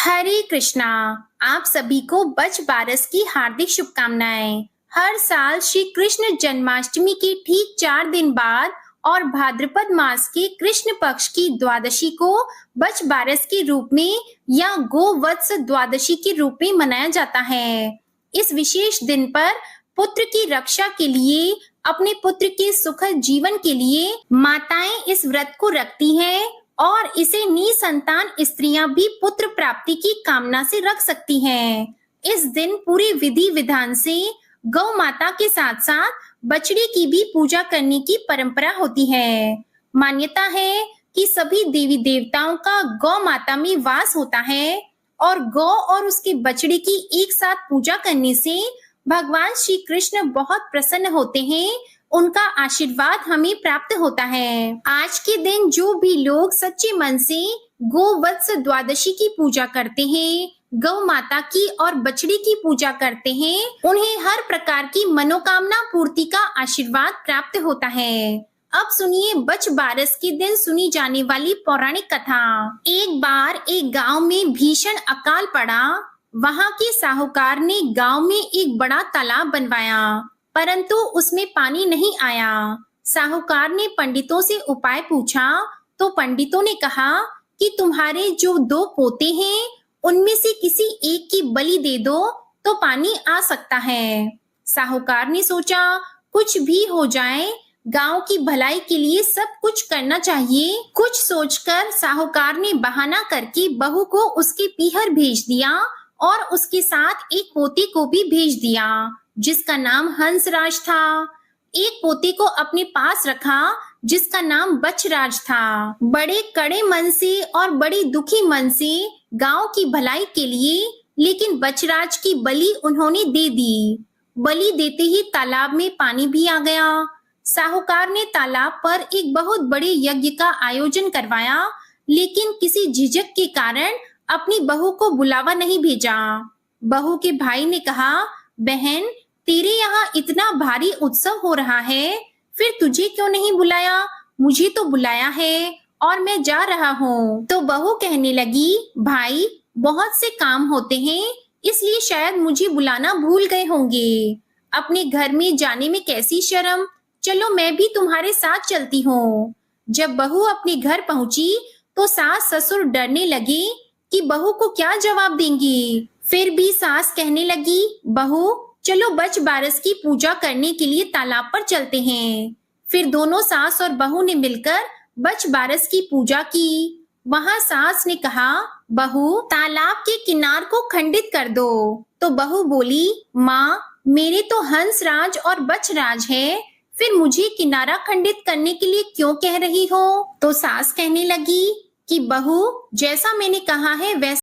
हरे कृष्णा। आप सभी को बच बारस की हार्दिक शुभकामनाएं। हर साल श्री कृष्ण जन्माष्टमी के ठीक 4 दिन बाद और भाद्रपद मास के कृष्ण पक्ष की द्वादशी को बच बारस के रूप में या गोवत्स द्वादशी के रूप में मनाया जाता है। इस विशेष दिन पर पुत्र की रक्षा के लिए, अपने पुत्र के सुखद जीवन के लिए माताएं इस व्रत को रखती हैं और इसे निसंतान स्त्रियां भी पुत्र प्राप्ति की कामना से रख सकती हैं। इस दिन पूरी विधि विधान से गौ माता के साथ साथ बछड़े की भी पूजा करने की परंपरा होती है। मान्यता है कि सभी देवी देवताओं का गौ माता में वास होता है और गौ और उसके बछड़े की एक साथ पूजा करने से भगवान श्री कृष्ण बहुत प्रसन्न होते हैं। उनका आशीर्वाद हमें प्राप्त होता है। आज के दिन जो भी लोग सच्चे मन से गोवत्स द्वादशी की पूजा करते हैं, गौ माता की और बछड़ी की पूजा करते हैं, उन्हें हर प्रकार की मनोकामना पूर्ति का आशीर्वाद प्राप्त होता है। अब सुनिए बच बारस के दिन सुनी जाने वाली पौराणिक कथा। एक बार एक गांव में भीषण अकाल पड़ा। वहां के साहूकार ने गांव में एक बड़ा तालाब बनवाया, परंतु उसमें पानी नहीं आया। साहूकार ने पंडितों से उपाय पूछा तो पंडितों ने कहा कि तुम्हारे जो 2 पोते हैं उनमें से किसी एक की बलि दे दो तो पानी आ सकता है। साहूकार ने सोचा कुछ भी हो जाए, गांव की भलाई के लिए सब कुछ करना चाहिए। कुछ सोचकर साहूकार ने बहाना करके बहू को उसके पीहर भेज दिया और उसके साथ एक पोते को भी भेज दिया जिसका नाम हंसराज था। एक पोते को अपने पास रखा जिसका नाम बछराज था। बड़े कड़े मन से और बड़ी दुखी मन से गांव की भलाई के लिए लेकिन बछराज की बलि उन्होंने दे दी। बलि देते ही तालाब में पानी भी आ गया। साहूकार ने तालाब पर एक बहुत बड़े यज्ञ का आयोजन करवाया, लेकिन किसी झिझक के कारण अपनी बहू को बुलावा नहीं भेजा। बहू के भाई ने कहा, बहन तेरे यहाँ इतना भारी उत्सव हो रहा है, फिर तुझे क्यों नहीं बुलाया? मुझे तो बुलाया है और मैं जा रहा हूँ। तो बहू कहने लगी, भाई बहुत से काम होते हैं, इसलिए शायद मुझे बुलाना भूल गए होंगे। अपने घर में जाने में कैसी शर्म, चलो मैं भी तुम्हारे साथ चलती हूँ। जब बहू अपने घर पहुंची तो सास ससुर डरने लगे कि बहू को क्या जवाब देंगी। फिर भी सास कहने लगी, बहू चलो बच बारस की पूजा करने के लिए तालाब पर चलते हैं। फिर दोनों सास और बहू ने मिलकर बच बारस की पूजा की। वहां सास ने कहा, बहू तालाब के किनार को खंडित कर दो। तो बहू बोली, माँ मेरे तो हंसराज और बछराज है, फिर मुझे किनारा खंडित करने के लिए क्यों कह रही हो? तो सास कहने लगी कि बहू जैसा मैंने कहा है वैसा